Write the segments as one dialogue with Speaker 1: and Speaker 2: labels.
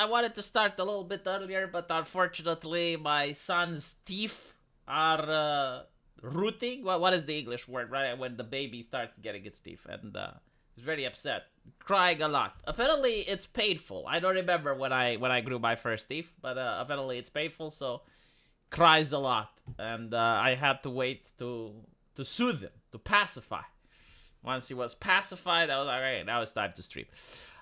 Speaker 1: I wanted to start a little bit earlier, but unfortunately, my son's teeth are rooting. What is the English word, right? When the baby starts getting its teeth, and he's very upset, crying a lot. Apparently, it's painful. I don't remember when I grew my first teeth, but apparently it's painful, so cries a lot, and I had to wait to soothe him, to pacify. Once he was pacified, I was like, okay, now it's time to stream.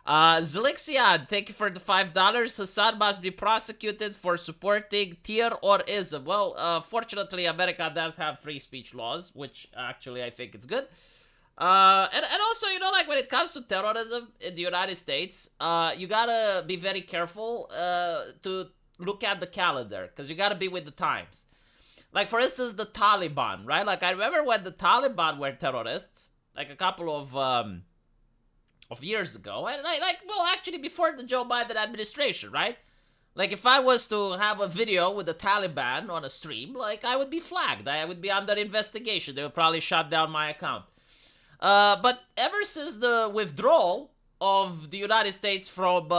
Speaker 1: Zelixian, thank you for the $5. Hasan must be prosecuted for supporting tier or ism. Well, fortunately, America does have free speech laws, which actually I think it's good. And also, you know, like when it comes to terrorism in the United States, you gotta be very careful to look at the calendar, because you gotta be with the times. Like, for instance, the Taliban, right? Like, I remember when the Taliban were terrorists, like a couple of years ago, and well, actually before the Joe Biden administration, right? Like, if I was to have a video with the Taliban on a stream, like, I would be flagged. I would be under investigation. They would probably shut down my account. But ever since the withdrawal of the United States from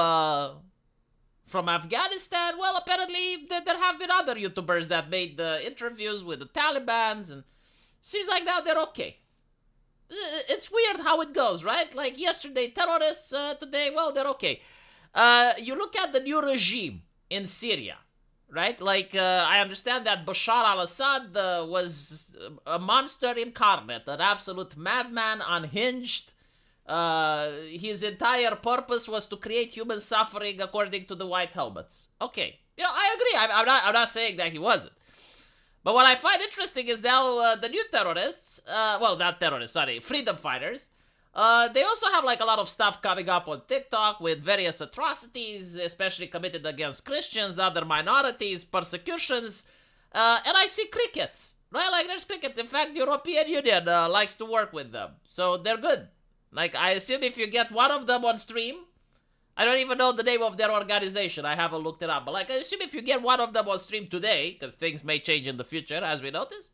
Speaker 1: Afghanistan, well, apparently there have been other YouTubers that made the interviews with the Talibans, and seems like now they're okay. It's weird how it goes, right? Like yesterday, terrorists, today, well, they're okay. You look at the new regime in Syria, right? Like, I understand that Bashar al-Assad was a monster incarnate, an absolute madman, unhinged. His entire purpose was to create human suffering according to the white helmets. Okay, you know, I agree. I'm not saying that he wasn't. But what I find interesting is now the new terrorists, well, not terrorists, sorry, freedom fighters, they also have like a lot of stuff coming up on TikTok with various atrocities, especially committed against Christians, other minorities, persecutions, and I see crickets, right? Like there's crickets. In fact, the European Union likes to work with them, so they're good. Like, I assume if you get one of them on stream, I don't even know the name of their organization. I haven't looked it up. But, like, I assume if you get one of them on stream today, because things may change in the future, as we notice,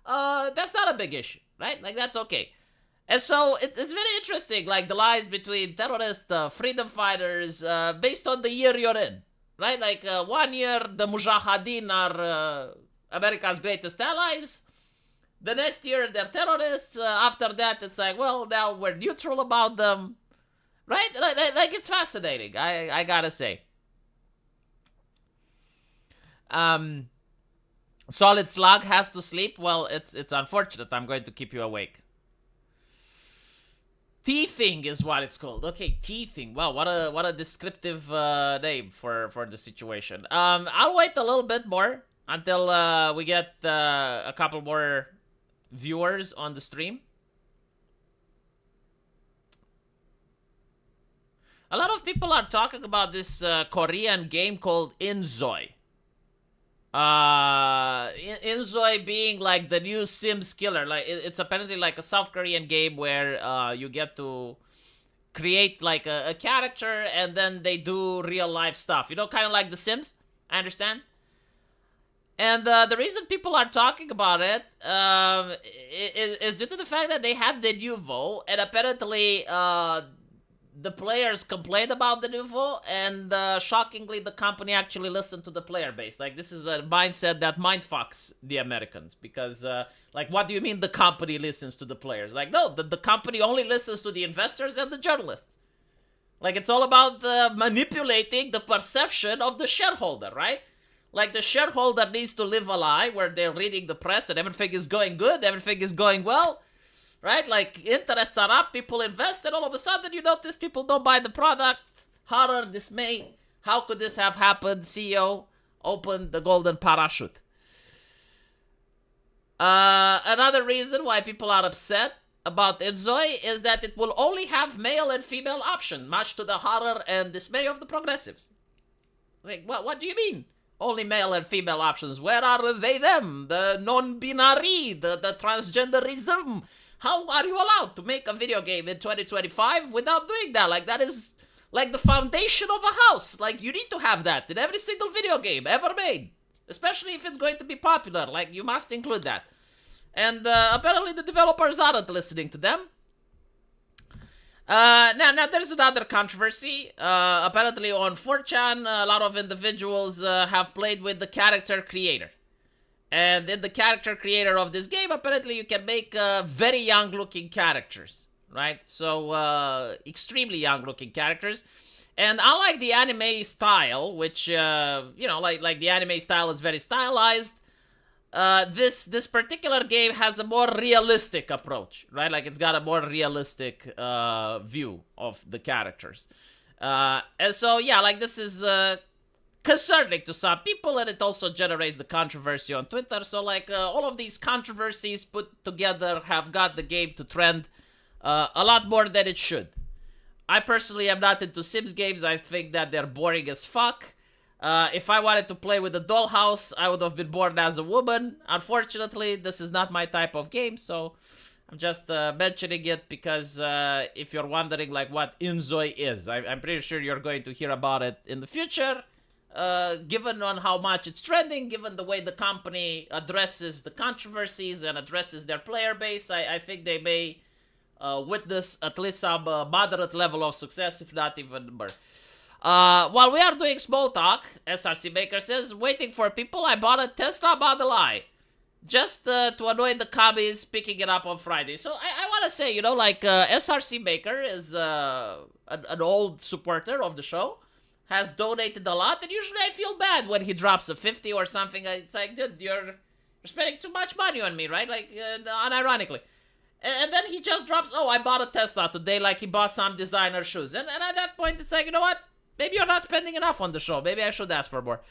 Speaker 1: that's not a big issue, right? Like, that's okay. And so, it's very interesting, like, the lines between terrorists, freedom fighters, based on the year you're in, right? Like, 1 year, the Mujahideen are America's greatest allies. The next year, they're terrorists. After that, it's like, well, now we're neutral about them. Right? Like it's fascinating, I gotta say. Solid Slug has to sleep. Well, it's unfortunate. I'm going to keep you awake. Teething is what it's called. Okay, teething. Wow, what a descriptive name for the situation. I'll wait a little bit more until we get a couple more viewers on the stream. A lot of people are talking about this Korean game called InZOI. InZOI being like the new Sims killer. Like it's apparently like a South Korean game where you get to create like a character and then they do real life stuff. You know, kind of like The Sims. I understand. And the reason people are talking about it is due to the fact that they had the nouveau, and apparently the players complained about the nouveau, and shockingly, the company actually listened to the player base. Like, this is a mindset that mindfucks the Americans, because, like, what do you mean the company listens to the players? Like, no, the company only listens to the investors and the journalists. Like, it's all about manipulating the perception of the shareholder, right? Like, the shareholder needs to live a lie where they're reading the press and everything is going good, everything is going well. Right? Like, interests are up, people invest, and all of a sudden you notice people don't buy the product. Horror, dismay. How could this have happened? CEO opened the golden parachute. Another reason why people are upset about InZOI is that it will only have male and female option, much to the horror and dismay of the progressives. Like, what do you mean? Only male and female options. Where are they, them? The non-binary, the transgenderism. How are you allowed to make a video game in 2025 without doing that? Like, that is like the foundation of a house. Like, you need to have that in every single video game ever made. Especially if it's going to be popular. Like, you must include that. And apparently the developers aren't listening to them. Now there's another controversy. Apparently on 4chan, a lot of individuals have played with the character creator. And in the character creator of this game, apparently you can make very young looking characters, right? So, extremely young looking characters. And unlike the anime style, which, like the anime style is very stylized, this particular game has a more realistic approach, right? Like it's got a more realistic view of the characters. And so, yeah, like this is concerning to some people, and it also generates the controversy on Twitter. So, like, all of these controversies put together have got the game to trend a lot more than it should. I personally am not into Sims games. I think that they're boring as fuck. If I wanted to play with a dollhouse, I would have been born as a woman. Unfortunately, this is not my type of game, so I'm just mentioning it because if you're wondering, like, what InZOI is, I'm pretty sure you're going to hear about it in the future. Given on how much it's trending, given the way the company addresses the controversies and addresses their player base, I think they may witness at least some moderate level of success, if not even more. While we are doing small talk, SRC Baker says, waiting for people, I bought a Tesla Model I. Just to annoy the commies picking it up on Friday. So I want to say, SRC Baker is an old supporter of the show. Has donated a lot, and usually I feel bad when he drops a 50 or something. It's like, dude, you're spending too much money on me, right? Like, unironically. And then he just drops, oh, I bought a Tesla today, like he bought some designer shoes. And at that point, it's like, you know what? Maybe you're not spending enough on the show. Maybe I should ask for more.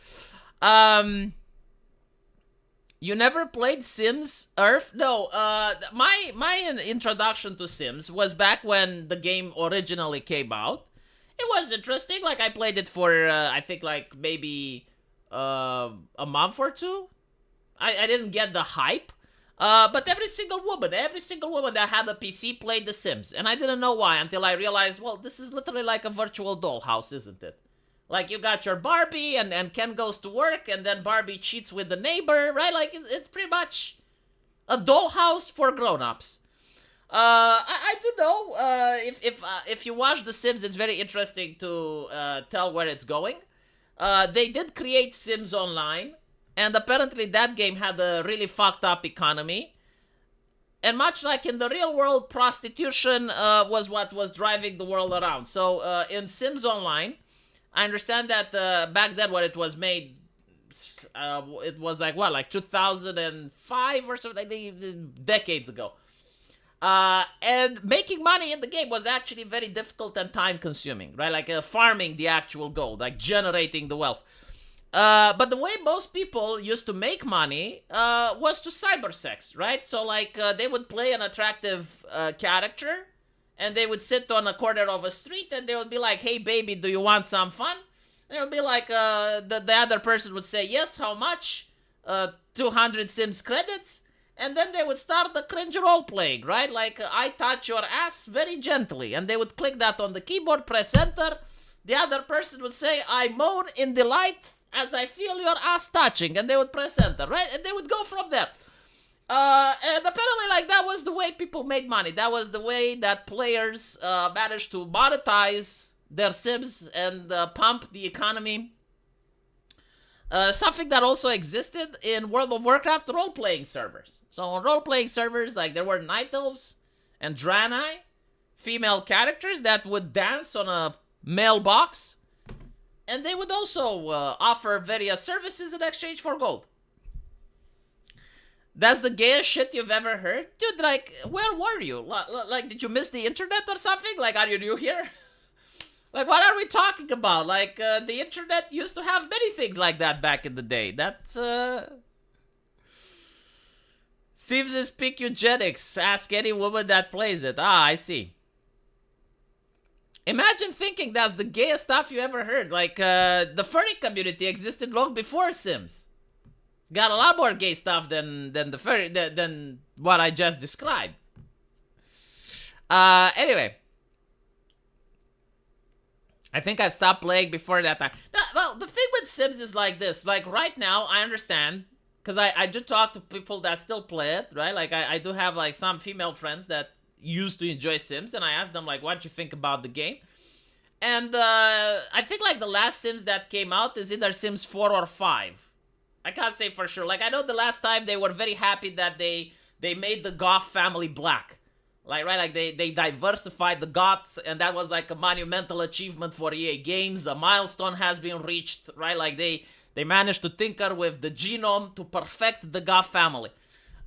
Speaker 1: You never played Sims Earth? No, my introduction to Sims was back when the game originally came out. It was interesting. Like, I played it for, I think, like, maybe a month or two. I didn't get the hype. But every single woman that had a PC played The Sims. And I didn't know why until I realized, well, this is literally like a virtual dollhouse, isn't it? Like, you got your Barbie, and Ken goes to work, and then Barbie cheats with the neighbor, right? Like, it's pretty much a dollhouse for grown-ups. I do know, if you watch The Sims, it's very interesting to tell where it's going. They did create Sims Online, and apparently that game had a really fucked up economy. And much like in the real world, prostitution was what was driving the world around. So in Sims Online, I understand that back then when it was made, it was like 2005 or something, like decades ago. And making money in the game was actually very difficult and time consuming, right? Like farming the actual gold, like generating the wealth. But the way most people used to make money was to cybersex, right? So like they would play an attractive character, and they would sit on a corner of a street, and they would be like, hey baby, do you want some fun? And it would be like, the other person would say, yes, how much? 200 Sims credits. And then they would start the cringe role-playing, right? Like, I touch your ass very gently. And they would click that on the keyboard, press enter. The other person would say, I moan in delight as I feel your ass touching. And they would press enter, right? And they would go from there. And apparently, like, that was the way people made money. That was the way that players managed to monetize their Sims and pump the economy. Something that also existed in World of Warcraft role-playing servers. So on role-playing servers, like, there were Night Elves and Draenei, female characters that would dance on a mailbox, and they would also offer various services in exchange for gold. That's the gayest shit you've ever heard? Dude, like, where were you? Like, did you miss the internet or something? Like, are you new here? Like, what are we talking about? Like, the internet used to have many things like that back in the day. That's, Sims is peak eugenics. Ask any woman that plays it. Ah, I see. Imagine thinking that's the gayest stuff you ever heard. Like, the furry community existed long before Sims. It's got a lot more gay stuff than the furry, than what I just described. Anyway. I think I stopped playing before that time. No, well, the thing with Sims is like this. Like, right now, I understand. Because I do talk to people that still play it, right? Like, I do have, like, some female friends that used to enjoy Sims, and I asked them like, "What you think about the game?" And I think like the last Sims that came out is either Sims 4 or 5. I can't say for sure. Like I know the last time they were very happy that they made the Goth family black. Like right, like they diversified the Goths, and that was like a monumental achievement for EA Games. A milestone has been reached, right? Like they managed to tinker with the genome to perfect the Goth family.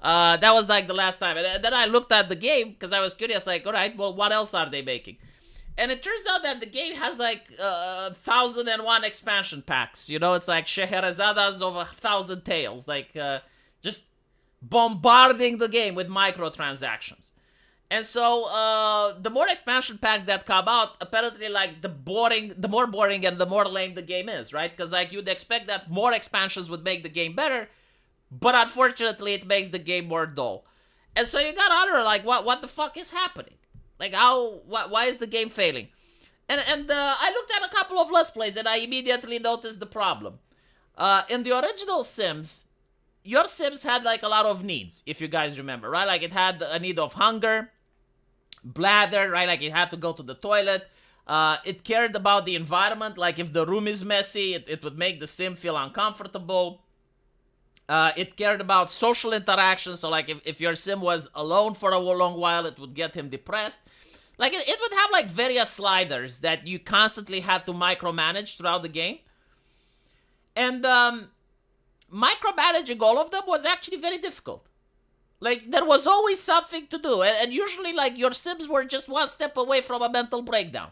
Speaker 1: That was like the last time. And then I looked at the game because I was curious, like, all right, well, what else are they making? And it turns out that the game has like 1,001 expansion packs. You know, it's like Sheherazadas of 1,000 tales. Like just bombarding the game with microtransactions. And so the more expansion packs that come out, apparently like the more boring and the more lame the game is, right? Because like you'd expect that more expansions would make the game better, but unfortunately it makes the game more dull. And so you gotta wonder like what the fuck is happening? Like why is the game failing? And I looked at a couple of Let's Plays and I immediately noticed the problem. In the original Sims, your Sims had like a lot of needs, if you guys remember, right? Like it had a need of hunger, bladder, right? Like it had to go to the toilet. It cared about the environment. Like if the room is messy, it would make the Sim feel uncomfortable. It cared about social interaction. So like if your Sim was alone for a long while, it would get him depressed. Like it would have like various sliders that you constantly had to micromanage throughout the game. And micromanaging all of them was actually very difficult. Like there was always something to do, and usually like your Sims were just one step away from a mental breakdown.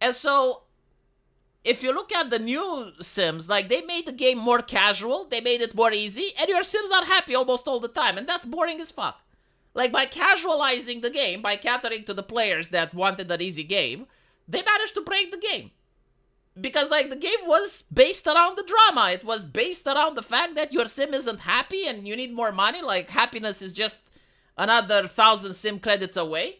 Speaker 1: And so if you look at the new Sims, like they made the game more casual, they made it more easy, and your Sims are happy almost all the time, and that's boring as fuck. Like by casualizing the game, by catering to the players that wanted an easy game, they managed to break the game. Because like the game was based around the drama. It was based around the fact that your Sim isn't happy and you need more money. Like happiness is just another 1,000 Sim credits away.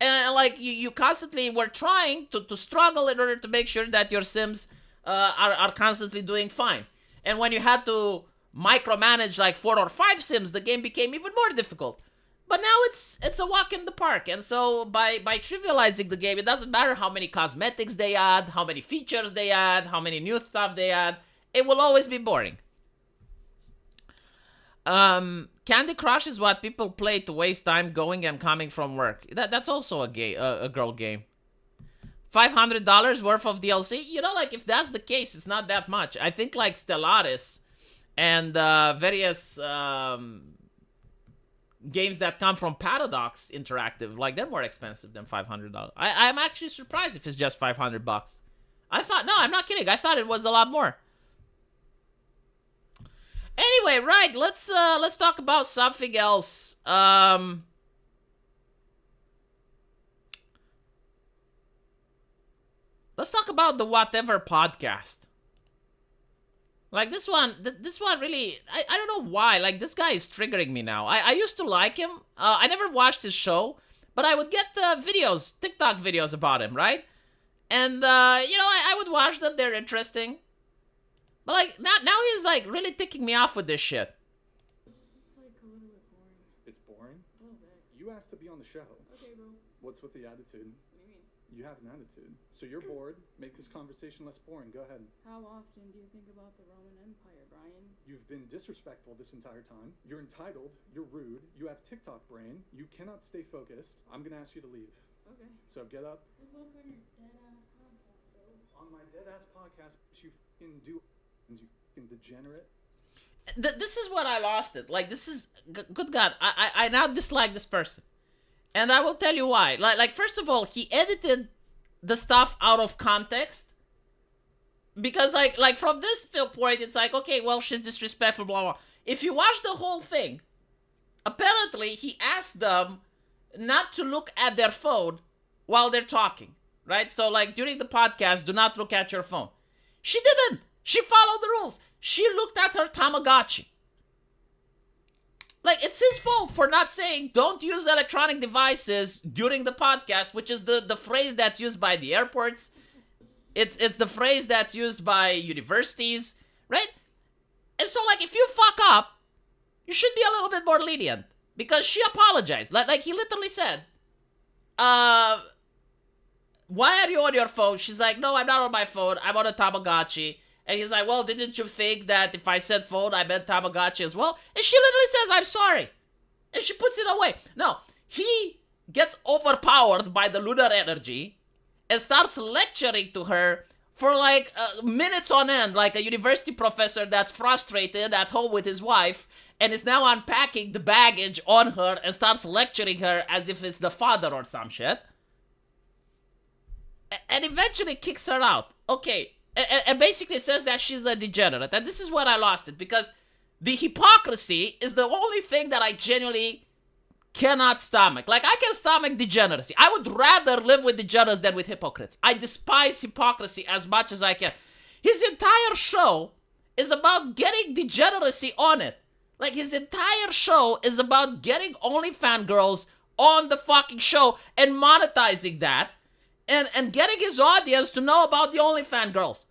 Speaker 1: And like you constantly were trying to struggle in order to make sure that your Sims are constantly doing fine. And when you had to micromanage like 4 or 5 Sims, the game became even more difficult. But now it's a walk in the park, and so by trivializing the game, it doesn't matter how many cosmetics they add, how many features they add, how many new stuff they add, it will always be boring. Candy Crush is what people play to waste time going and coming from work. That's also a girl game. $500 worth of DLC? You know, like if that's the case, it's not that much. I think like Stellaris and various games that come from Paradox Interactive, like they're more expensive than $500. I'm actually surprised if it's just $500. I thought, no, I'm not kidding. I thought it was a lot more. Anyway, right, let's talk about something else. Let's talk about the Whatever podcast. Like this one really, I don't know why, like this guy is triggering me now. I used to like him, I never watched his show, but I would get the videos, TikTok videos about him, right? And, you know, I would watch them, they're interesting. But like, now he's like really ticking me off with this shit.
Speaker 2: It's like a little bit boring.
Speaker 3: It's boring?
Speaker 2: A little bit.
Speaker 3: You asked to be on the show.
Speaker 2: Okay, bro.
Speaker 3: What's with the attitude?
Speaker 2: What do you mean?
Speaker 3: You have an attitude. So you're bored. Make this conversation less boring. Go ahead.
Speaker 2: How often do you think about the Roman Empire, Brian?
Speaker 3: You've been disrespectful this entire time. You're entitled. You're rude. You have TikTok brain. You cannot stay focused. I'm gonna ask you to leave.
Speaker 2: Okay.
Speaker 3: So get up.
Speaker 2: Good luck on your dead-ass podcast, bro.
Speaker 3: On my dead-ass podcast, you f***ing do... You f***ing degenerate.
Speaker 1: This is what I lost it. Like, this is... Good God, I now dislike this person. And I will tell you why. Like first of all, he edited the stuff out of context. Because, like from this point, it's like, okay, well, she's disrespectful, blah, blah. If you watch the whole thing, apparently he asked them not to look at their phone while they're talking, right? So, like, during the podcast, do not look at your phone. She didn't. She followed the rules. She looked at her Tamagotchi. Like, it's his fault for not saying, don't use electronic devices during the podcast, which is the phrase that's used by the airports. It's the phrase that's used by universities, right? And so, like, if you fuck up, you should be a little bit more lenient. because she apologized. Like he literally said, why are you on your phone? She's like, no, I'm not on my phone. I'm on a Tamagotchi. And he's like, well, didn't you think that if I said phone, I meant Tamagotchi as well? And she literally says, I'm sorry. And she puts it away. No, he gets overpowered by the lunar energy and starts lecturing to her for like minutes on end, like a university professor that's frustrated at home with his wife and is now unpacking the baggage on her and starts lecturing her as if it's the father or some shit. And eventually kicks her out. Okay, and basically says that she's a degenerate. And this is where I lost it, because the hypocrisy is the only thing that I genuinely cannot stomach. Like, I can stomach degeneracy. I would rather live with degenerates than with hypocrites. I despise hypocrisy as much as I can. His entire show is about getting degeneracy on it. Like, his entire show is about getting OnlyFans girls on the fucking show and monetizing that. And getting his audience to know about the OnlyFans girls.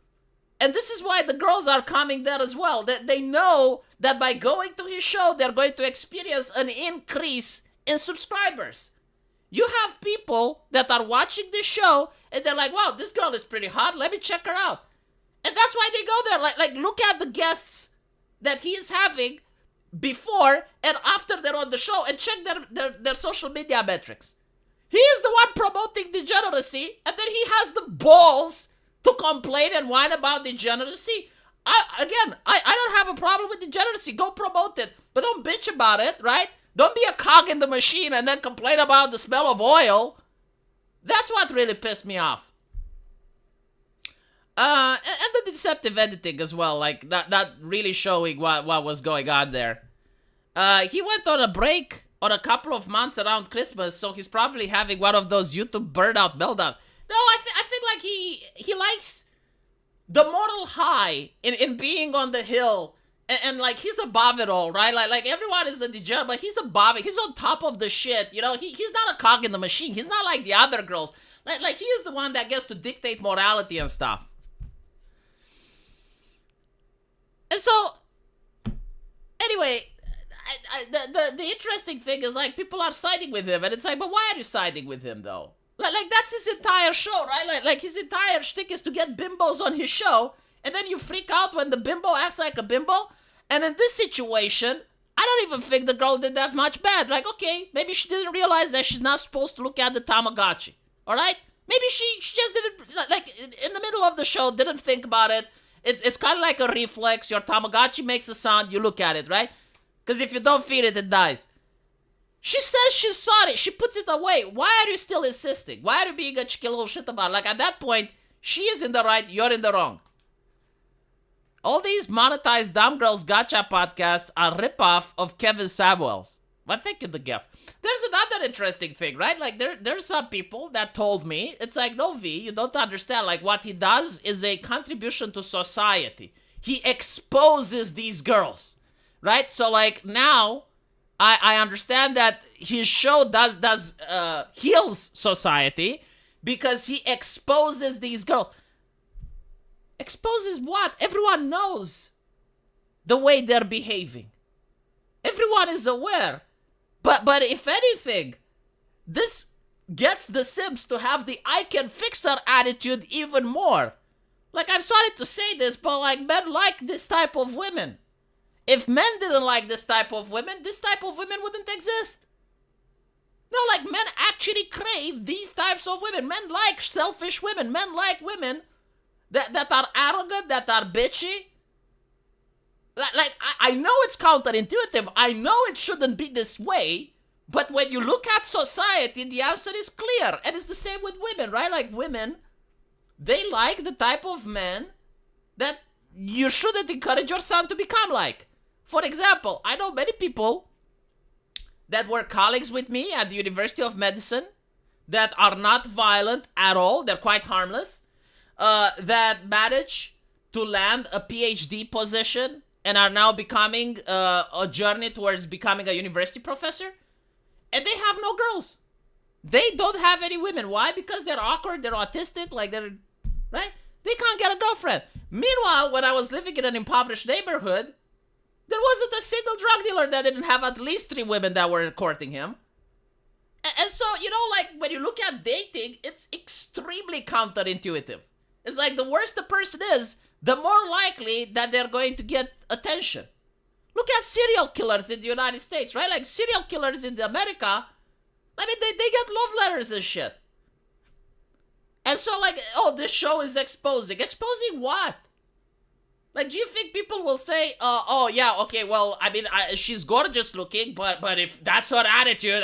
Speaker 1: And this is why the girls are coming there as well. They know that by going to his show, they're going to experience an increase in subscribers. You have people that are watching this show, and they're like, wow, this girl is pretty hot. Let me check her out. And that's why they go there. Like look at the guests that he is having before and after they're on the show, and check their social media metrics. He is the one promoting degeneracy, and then he has the balls to complain and whine about degeneracy. I don't have a problem with degeneracy. Go promote it, but don't bitch about it, right? Don't be a cog in the machine and then complain about the smell of oil. That's what really pissed me off. And the deceptive editing as well, like not really showing what was going on there. He went on a break on a couple of months around Christmas, so he's probably having one of those YouTube burnout meltdowns. No, I think like he likes the moral high in being on the hill, and like he's above it all, right? Like everyone is a degenerate, but he's above it. He's on top of the shit, you know. He's not a cog in the machine. He's not like the other girls. Like he is the one that gets to dictate morality and stuff. And so, anyway, the interesting thing is, like, people are siding with him, and it's like, but why are you siding with him, though? Like that's his entire show, right? Like his entire shtick is to get bimbos on his show, and then you freak out when the bimbo acts like a bimbo. And in this situation, I don't even think the girl did that much bad. Like, okay, maybe she didn't realize that she's not supposed to look at the Tamagotchi, all right? Maybe she just didn't, like, in the middle of the show, didn't think about it. It's kind of like a reflex. Your Tamagotchi makes a sound, you look at it, right? Because if you don't feed it, it dies. She says she's sorry. She puts it away. Why are you still insisting? Why are you being a chicky little shit about it? Like, at that point, she is in the right, you're in the wrong. All these monetized Dumb Girls Gotcha podcasts are ripoff of Kevin Samuels. Well, thank you, the gift. There's another interesting thing, right? Like, there's some people that told me, it's like, no, V, you don't understand. Like, what he does is a contribution to society. He exposes these girls, right? So, like, now, I understand that his show does heals society because he exposes these girls. Exposes what? Everyone knows the way they're behaving. Everyone is aware. But if anything, this gets the Sims to have the I can fix her attitude even more. Like, I'm sorry to say this, but like, men like this type of women. If men didn't like this type of women wouldn't exist. No, like, men actually crave these types of women. Men like selfish women. Men like women that are arrogant, that are bitchy. Like, I know it's counterintuitive. I know it shouldn't be this way. But when you look at society, the answer is clear. And it's the same with women, right? Like, women, they like the type of men that you shouldn't encourage your son to become like. For example, I know many people that were colleagues with me at the University of Medicine that are not violent at all. They're quite harmless. That manage to land a PhD position and are now becoming a journey towards becoming a university professor. And they have no girls. They don't have any women. Why? Because they're awkward, they're autistic, like they're, right? They can't get a girlfriend. Meanwhile, when I was living in an impoverished neighborhood, There wasn't a single drug dealer that didn't have at least 3 women that were courting him. And so, like when you look at dating, it's extremely counterintuitive. It's like the worse the person is, the more likely that they're going to get attention. Look at serial killers in the United States, right? Like serial killers in America, I mean, they get love letters and shit. And so like, oh, this show is exposing. Exposing what? Like, do you think people will say, oh, yeah, okay, well, I mean, she's gorgeous looking, but if that's her attitude,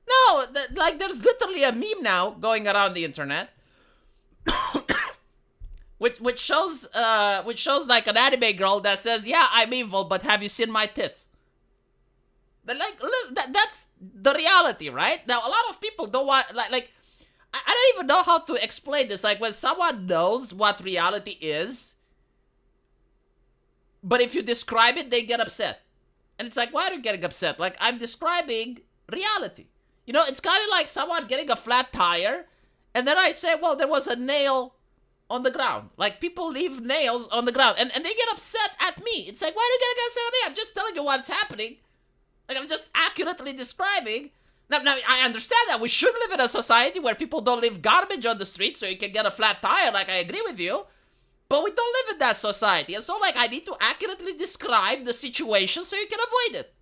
Speaker 1: No, like, there's literally a meme now going around the internet, which shows like an anime girl that says, yeah, I'm evil, but have you seen my tits? But like, that's the reality, right? Now, a lot of people don't want, like, I don't even know how to explain this. Like, when someone knows what reality is, but if you describe it, they get upset. And it's like, why are you getting upset? Like, I'm describing reality. It's kind of like someone getting a flat tire, and then I say, well, there was a nail on the ground. Like, people leave nails on the ground, and they get upset at me. It's like, why are you getting upset at me? I'm just telling you what's happening. Like, I'm just accurately describing. Now, I understand that we should live in a society where people don't leave garbage on the street so you can get a flat tire, like, I agree with you. But we don't live in that society, and so, like, I need to accurately describe the situation so you can avoid it.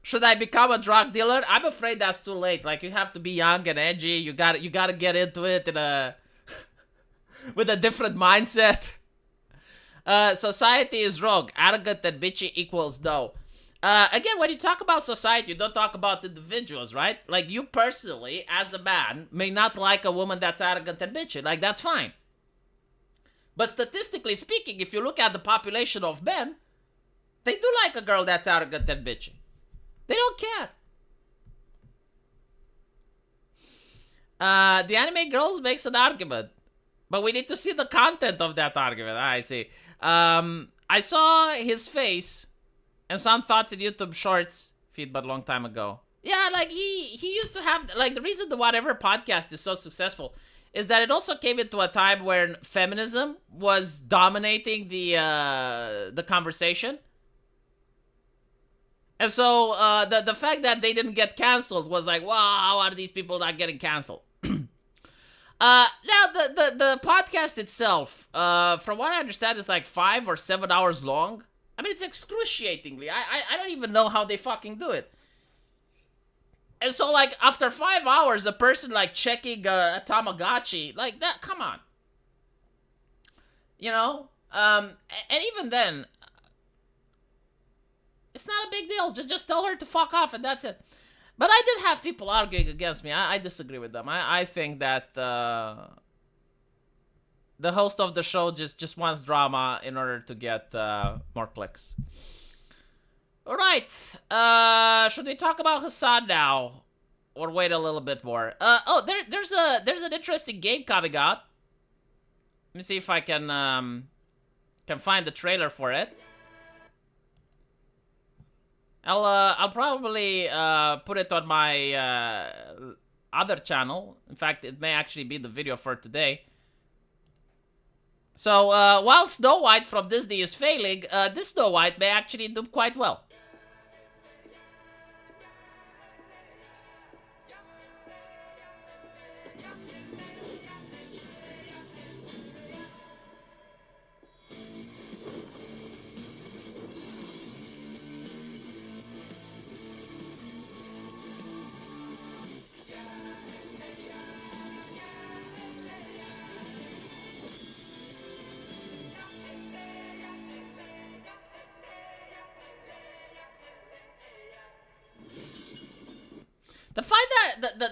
Speaker 1: Should I become a drug dealer? I'm afraid that's too late. Like, you have to be young and edgy. You gotta get into it in with a different mindset. Society is wrong. Arrogant and bitchy equals no. Again, when you talk about society, you don't talk about individuals, right? Like, you personally, as a man, may not like a woman that's arrogant and bitchy. Like, that's fine. But statistically speaking, if you look at the population of men, they do like a girl that's arrogant and bitchy. They don't care. The anime girls makes an argument, but we need to see the content of that argument. I see. I saw his face and some thoughts in YouTube Shorts feed, but a long time ago. Yeah, like he used to have, like, the reason the Whatever podcast is so successful is that it also came into a time where feminism was dominating the conversation. And so the fact that they didn't get canceled was like, wow, how are these people not getting canceled? Now, the podcast itself, from what I understand, is like 5 or 7 hours long. I mean, it's excruciatingly. I don't even know how they fucking do it. And so, like, after 5 hours, a person, like, checking a Tamagotchi, like, that, come on. And even then, it's not a big deal. Just tell her to fuck off, and that's it. But I did have people arguing against me. I disagree with them. I think that the host of the show just wants drama in order to get more clicks. All right. Should we talk about Hassan now, or wait a little bit more? There's an interesting game coming out. Let me see if I can find the trailer for it. I'll probably put it on my other channel. In fact, it may actually be the video for today. So while Snow White from Disney is failing, this Snow White may actually do quite well.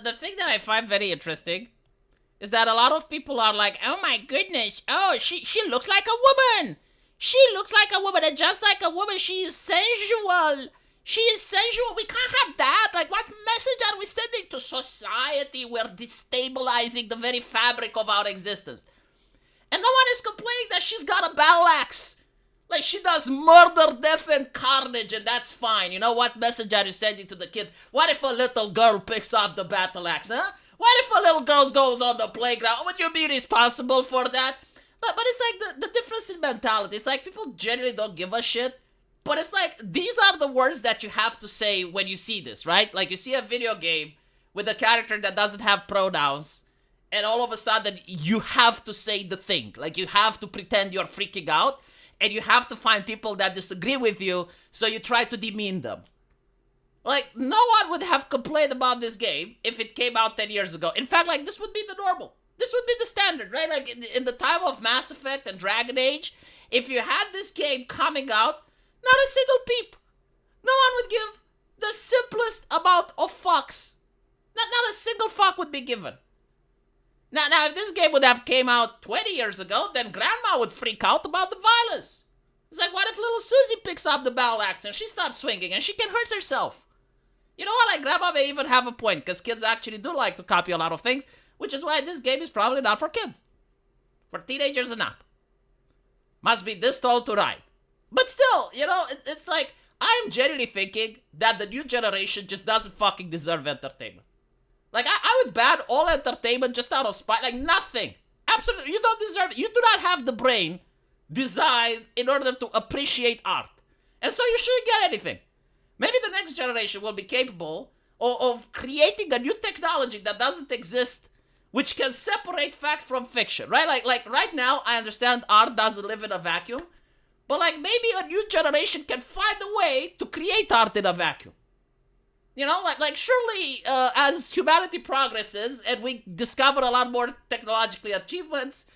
Speaker 1: The thing that I find very interesting is that a lot of people are like, oh my goodness, oh, she looks like a woman. She looks like a woman, and just like a woman, she is sensual. She is sensual. We can't have that. Like, what message are we sending to society? We're destabilizing the very fabric of our existence. And no one is complaining that she's got a battle axe. Like, she does murder, death, and carnage, and that's fine. You know, what message are you sending to the kids? What if a little girl picks up the battle axe, huh? What if a little girl goes on the playground? Would you be responsible for that? But it's like the difference in mentality. It's like people genuinely don't give a shit. But it's like, these are the words that you have to say when you see this, right? Like, you see a video game with a character that doesn't have pronouns, and all of a sudden, you have to say the thing. Like, you have to pretend you're freaking out, and you have to find people that disagree with you, so you try to demean them. Like, no one would have complained about this game if it came out 10 years ago. In fact, like, this would be the normal. This would be the standard, right? Like, in the time of Mass Effect and Dragon Age, if you had this game coming out, not a single peep. No one would give the simplest amount of fucks. Not a single fuck would be given. Now, if this game would have came out 20 years ago, then Grandma would freak out about the violence. It's like, what if little Susie picks up the battle axe and she starts swinging and she can hurt herself? You know what? Like, Grandma may even have a point, because kids actually do like to copy a lot of things, which is why this game is probably not for kids. For teenagers and up. Must be this tall to ride. But still, you know, it's like, I'm genuinely thinking that the new generation just doesn't fucking deserve entertainment. Like, I would ban all entertainment just out of spite. Like, nothing. Absolutely. You don't deserve it. You do not have the brain designed in order to appreciate art. And so you shouldn't get anything. Maybe the next generation will be capable of creating a new technology that doesn't exist, which can separate fact from fiction, right? Like right now, I understand art doesn't live in a vacuum, but like maybe a new generation can find a way to create art in a vacuum. You know, like surely as humanity progresses and we discover a lot more technological achievements,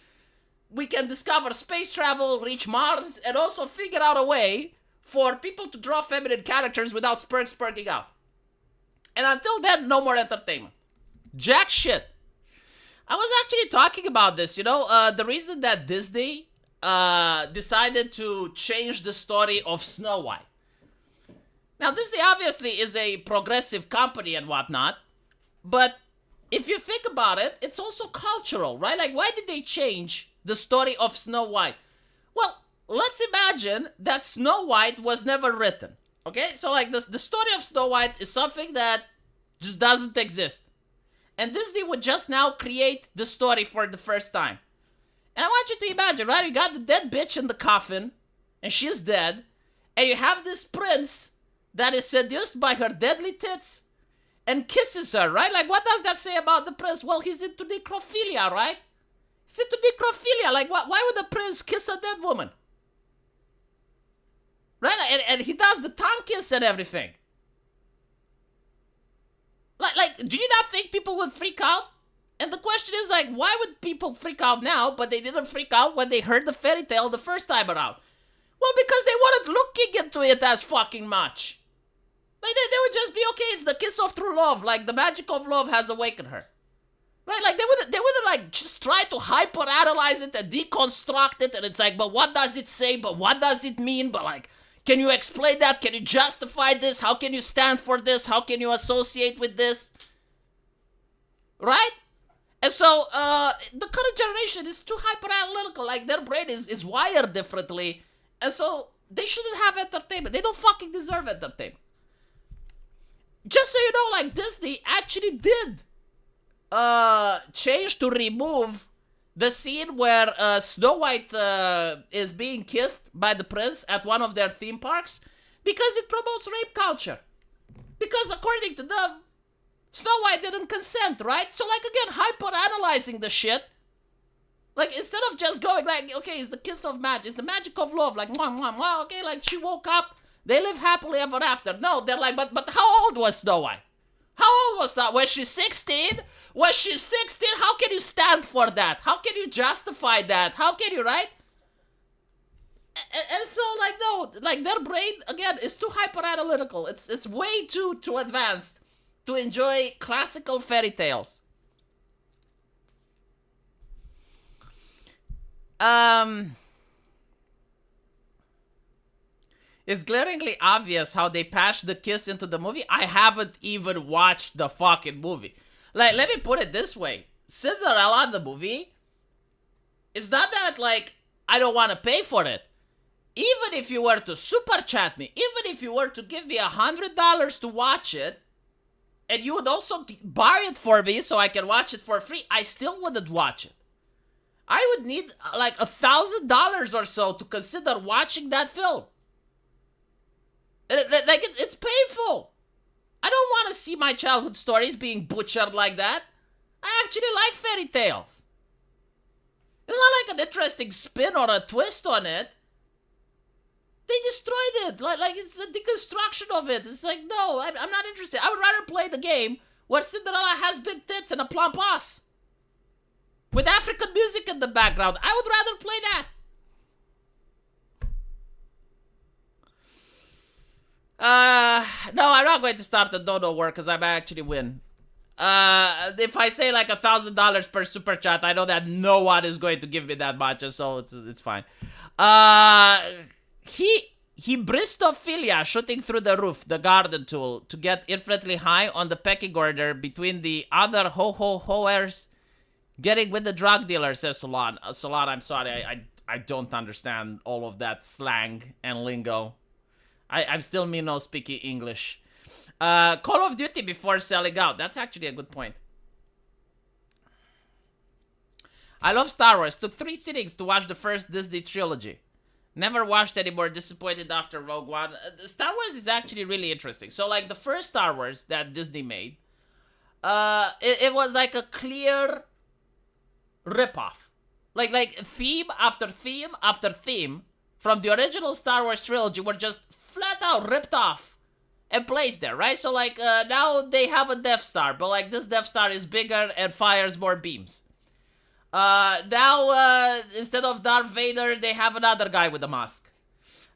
Speaker 1: we can discover space travel, reach Mars, and also figure out a way for people to draw feminine characters without spurking out. And until then, no more entertainment. Jack shit. I was actually talking about this, you know, the reason that Disney decided to change the story of Snow White. Now, Disney obviously is a progressive company and whatnot, but if you think about it, it's also cultural, right? Like, why did they change the story of Snow White? Well, let's imagine that Snow White was never written, okay? So, like, the story of Snow White is something that just doesn't exist. And Disney would just now create the story for the first time. And I want you to imagine, right? You got the dead bitch in the coffin, and she's dead, and you have this prince that is seduced by her deadly tits and kisses her, right? Like, what does that say about the prince? Well, he's into necrophilia, right? He's into necrophilia. Like, why would a prince kiss a dead woman? Right? And he does the tongue kiss and everything. Like, do you not think people would freak out? And the question is, like, why would people freak out now, but they didn't freak out when they heard the fairy tale the first time around? Well, because they weren't looking into it as fucking much. Like, they would just be, okay, it's the kiss of true love. Like, the magic of love has awakened her. Right? Like, they wouldn't like, just try to hyper-analyze it and deconstruct it. And it's like, but what does it say? But what does it mean? But, like, can you explain that? Can you justify this? How can you stand for this? How can you associate with this? Right? And so, the current generation is too hyper-analytical. Like, their brain is wired differently. And so, they shouldn't have entertainment. They don't fucking deserve entertainment. Just so you know, like, Disney actually did change to remove the scene where Snow White is being kissed by the prince at one of their theme parks because it promotes rape culture. Because according to them, Snow White didn't consent, right? So, like, again, hyper-analyzing the shit. Like, instead of just going, like, okay, it's the kiss of magic, it's the magic of love, like, mwah, mwah, mwah, okay, like, she woke up, they live happily ever after. No, they're like, but how old was Snow White? How old was that? Was she 16? Was she 16? How can you stand for that? How can you justify that? How can you, right? And so, like, no, like, their brain, again, is too hyper-analytical. It's way too advanced to enjoy classical fairy tales. It's glaringly obvious how they patched the kiss into the movie. I haven't even watched the fucking movie. Like, let me put it this way. Cinderella, the movie, it's not that, like, I don't want to pay for it. Even if you were to super chat me, even if you were to give me $100 to watch it, and you would also buy it for me so I can watch it for free, I still wouldn't watch it. I would need like $1,000 or so to consider watching that film. Like it's painful. I don't want to see my childhood stories being butchered like that. I actually like fairy tales. It's not like an interesting spin or a twist on it. They destroyed it. Like it's a deconstruction of it. It's like, no, I'm not interested. I would rather play the game where Cinderella has big tits and a plump ass with African music in the background. I would rather play that. No, I'm not going to start the dodo war because I might actually win. If I say like $1,000 per super chat, I know that no one is going to give me that much, so it's fine. He bristophilia shooting through the roof, the garden tool, to get infinitely high on the pecking order between the other ho-ho-hoers getting with the drug dealer, says Solon. Solon, I'm sorry, I don't understand all of that slang and lingo. I'm still me no speaking English. Call of Duty before selling out. That's actually a good point. I love Star Wars. Took 3 sittings to watch the first Disney trilogy. Never watched any more. Disappointed after Rogue One. Star Wars is actually really interesting. So, like, the first Star Wars that Disney made, it was like a clear ripoff. Like theme after theme after theme from the original Star Wars trilogy were just flat out ripped off and placed there, right? So, like, now they have a Death Star, but, like, this Death Star is bigger and fires more beams. Now, instead of Darth Vader, they have another guy with a mask.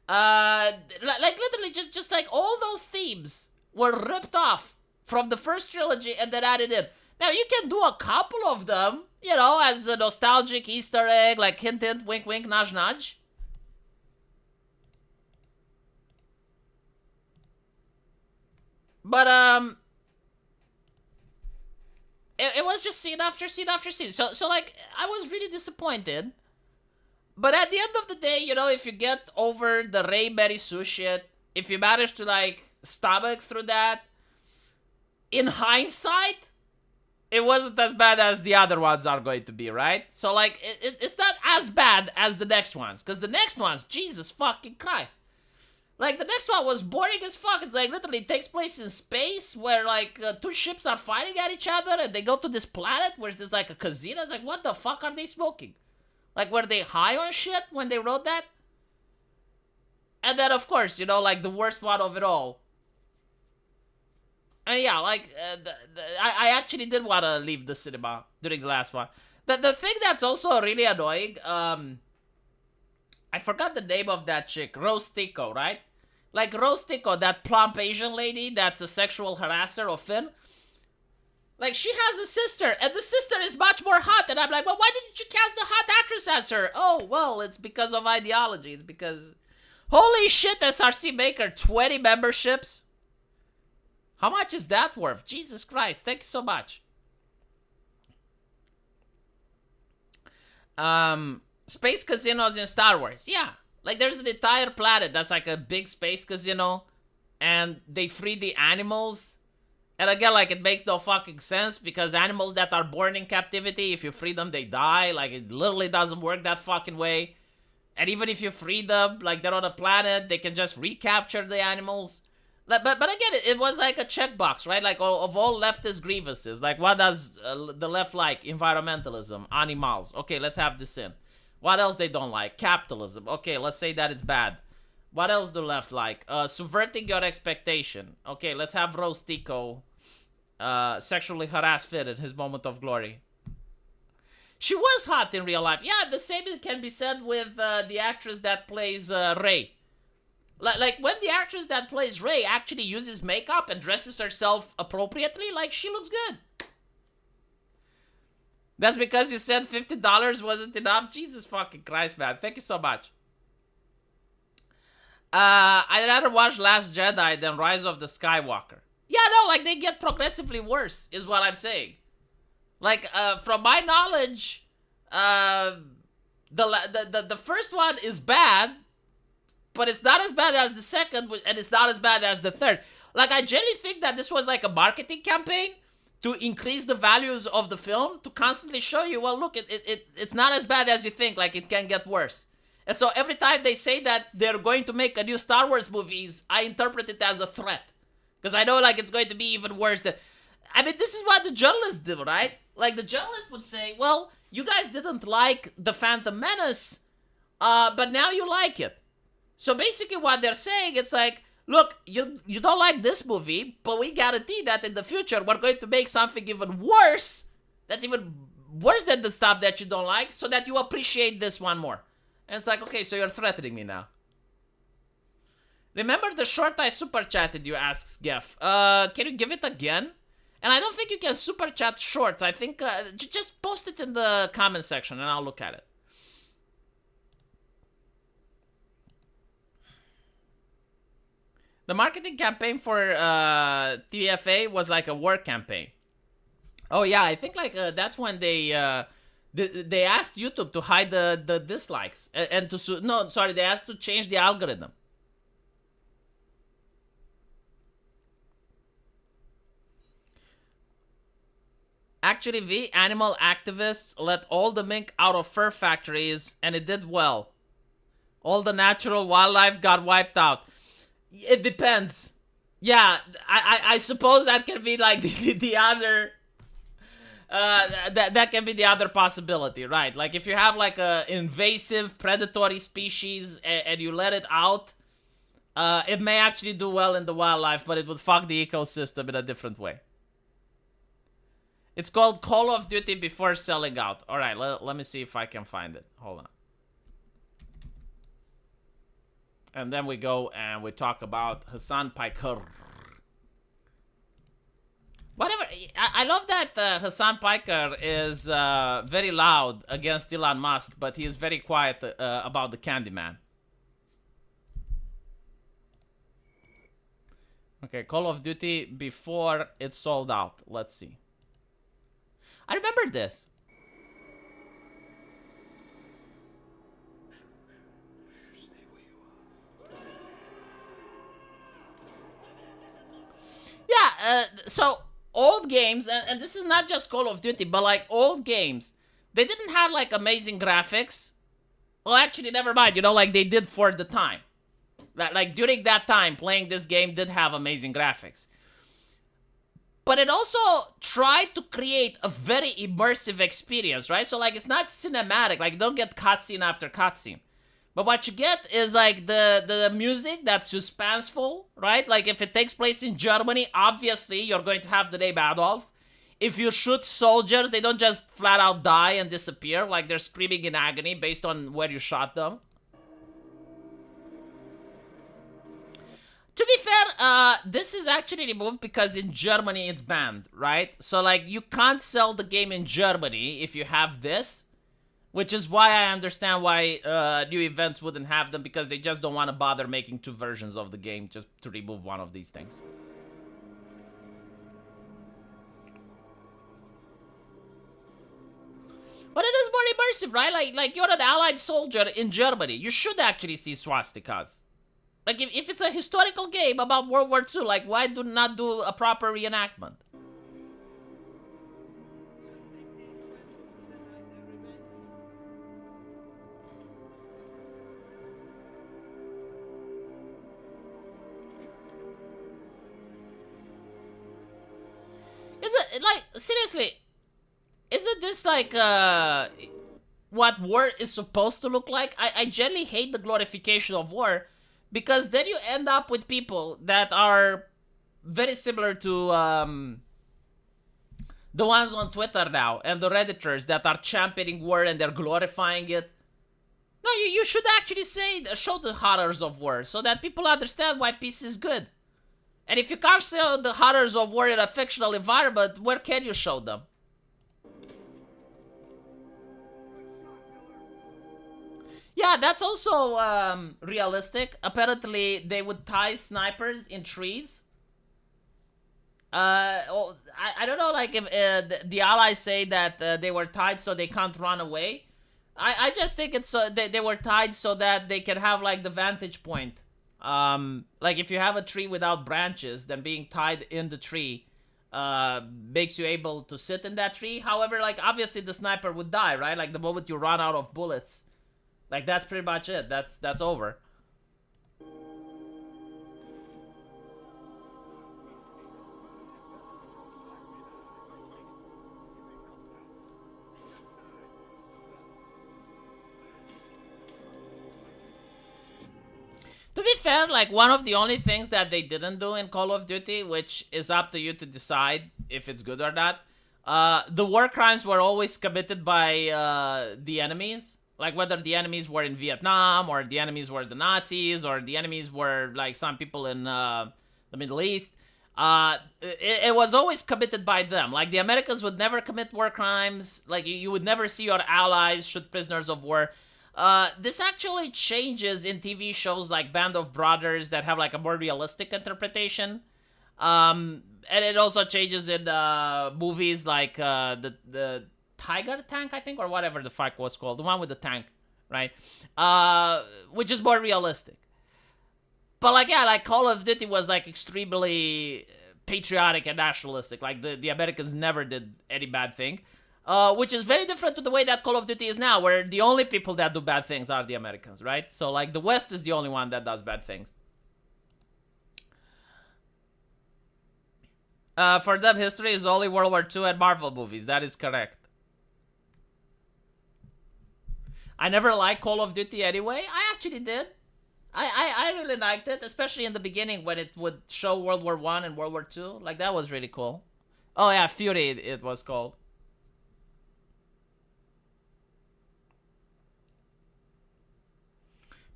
Speaker 1: Like, literally, just like, all those themes were ripped off from the first trilogy and then added in. Now, you can do a couple of them, you know, as a nostalgic Easter egg, like, hint, hint, wink, wink, nudge, nudge. But, it was just scene after scene after scene. So like, I was really disappointed. But at the end of the day, you know, if you get over the Rey Mary Sue shit, if you manage to, like, stomach through that, in hindsight, it wasn't as bad as the other ones are going to be, right? So, like, it's not as bad as the next ones. Because the next ones, Jesus fucking Christ. Like, the next one was boring as fuck. It's like, literally, it takes place in space where, like, 2 ships are fighting at each other and they go to this planet where there's, like, a casino. It's like, what the fuck are they smoking? Like, were they high on shit when they wrote that? And then, of course, you know, like, the worst one of it all. And yeah, like, I actually did want to leave the cinema during the last one. The thing that's also really annoying, I forgot the name of that chick, Rose Tico, right? Like, Rose Tico, that plump Asian lady that's a sexual harasser of Finn. Like, she has a sister, and the sister is much more hot. And I'm like, well, why didn't you cast the hot actress as her? Oh, well, it's because of ideology. It's because... Holy shit, SRC Maker, 20 memberships? How much is that worth? Jesus Christ, thank you so much. Space casinos in Star Wars. Yeah. Like, there's an entire planet that's like a big space casino. And they free the animals. And again, like, it makes no fucking sense. Because animals that are born in captivity, if you free them, they die. Like, it literally doesn't work that fucking way. And even if you free them, like, they're on a planet, they can just recapture the animals. But again, it was like a checkbox, right? Like, of all leftist grievances. Like, what does the left like? Environmentalism. Animals. Okay, let's have this in. What else they don't like? Capitalism. Okay, let's say that it's bad. What else do left like? Subverting your expectation. Okay, let's have Rose Tico sexually harass Finn in his moment of glory. She was hot in real life. Yeah, the same can be said with the actress that plays Rey. Like, when the actress that plays Rey actually uses makeup and dresses herself appropriately, like, she looks good. That's because you said $50 wasn't enough? Jesus fucking Christ, man. Thank you so much. I'd rather watch Last Jedi than Rise of the Skywalker. Yeah, no, like, they get progressively worse, is what I'm saying. Like, from my knowledge, the first one is bad, but it's not as bad as the second, and it's not as bad as the third. Like, I genuinely think that this was like a marketing campaign to increase the values of the film, to constantly show you, well, look, it's not as bad as you think, like it can get worse. And so every time they say that they're going to make a new Star Wars movies, I interpret it as a threat. Because I know, like, it's going to be even worse than... I mean, this is what the journalists do, right? Like, the journalists would say, well, you guys didn't like The Phantom Menace, but now you like it. So basically what they're saying, it's like, look, you don't like this movie, but we guarantee that in the future we're going to make something even worse, that's even worse than the stuff that you don't like, so that you appreciate this one more. And it's like, okay, so you're threatening me now. Remember the short I super chatted you, asks Geff. Can you give it again? And I don't think you can super chat shorts. I think just post it in the comment section and I'll look at it. The marketing campaign for TFA was like a work campaign. Oh yeah, I think like that's when they asked YouTube to hide the dislikes and to no, sorry, they asked to change the algorithm. Actually, the animal activists let all the mink out of fur factories and it did well. All the natural wildlife got wiped out. It depends. Yeah, I suppose that can be like the other... that can be the other possibility, right? Like if you have like a invasive predatory species and you let it out, it may actually do well in the wildlife, but it would fuck the ecosystem in a different way. It's called Call of Duty before selling out. All right, let me see if I can find it. Hold on. And then we go and we talk about Hassan Piker. Whatever. I love that Hassan Piker is very loud against Elon Musk, but he is very quiet about the Candyman. Okay, Call of Duty before it sold out. Let's see. I remember this. Yeah, so old games, and this is not just Call of Duty, but like old games, they didn't have like amazing graphics. Well, actually, never mind, you know, like they did for the time. Like during that time, playing this game did have amazing graphics. But it also tried to create a very immersive experience, right? So like it's not cinematic, like don't get cutscene after cutscene. But what you get is like the music that's suspenseful, right? Like if it takes place in Germany, obviously you're going to have the name Adolf. If you shoot soldiers, they don't just flat out die and disappear, like they're screaming in agony based on where you shot them. To be fair, this is actually removed because in Germany it's banned, right? So like you can't sell the game in Germany if you have this. Which is why I understand why new events wouldn't have them, because they just don't want to bother making two versions of the game just to remove one of these things. But it is more immersive, right? Like you're an allied soldier in Germany. You should actually see swastikas. Like if it's a historical game about World War II, like why not do a proper reenactment? Is it, like, seriously, isn't this like, what war is supposed to look like? I generally hate the glorification of war, because then you end up with people that are very similar to, the ones on Twitter now, and the Redditors that are championing war and they're glorifying it. No, you should actually show the horrors of war, so that people understand why peace is good. And if you can't show the horrors of war in a fictional environment, where can you show them? Yeah, that's also realistic. Apparently, they would tie snipers in trees. I don't know, like, if the allies say that they were tied so they can't run away. I just think it's they were tied so that they can have, like, the vantage point. Like if you have a tree without branches, then being tied in the tree makes you able to sit in that tree. However, like obviously the sniper would die, right? Like the moment you run out of bullets, like that's pretty much it. That's over. To be fair, like one of the only things that they didn't do in Call of Duty, which is up to you to decide if it's good or not, the war crimes were always committed by the enemies. Like whether the enemies were in Vietnam, or the enemies were the Nazis, or the enemies were like some people in the Middle East. It was always committed by them. Like the Americans would never commit war crimes. Like you would never see your allies shoot prisoners of war. This actually changes in TV shows like Band of Brothers that have like a more realistic interpretation. And it also changes in movies like the Tiger tank, I think, or whatever the fuck was called, the one with the tank, right? Which is more realistic. But like yeah, like Call of Duty was like extremely patriotic and nationalistic. Like the Americans never did any bad thing. Which is very different to the way that Call of Duty is now, where the only people that do bad things are the Americans, right? So, like, the West is the only one that does bad things. For them, history is only World War II and Marvel movies. That is correct. I never liked Call of Duty anyway. I actually did. I really liked it, especially in the beginning when it would show World War I and World War II. Like, that was really cool. Oh, yeah, Fury it was called.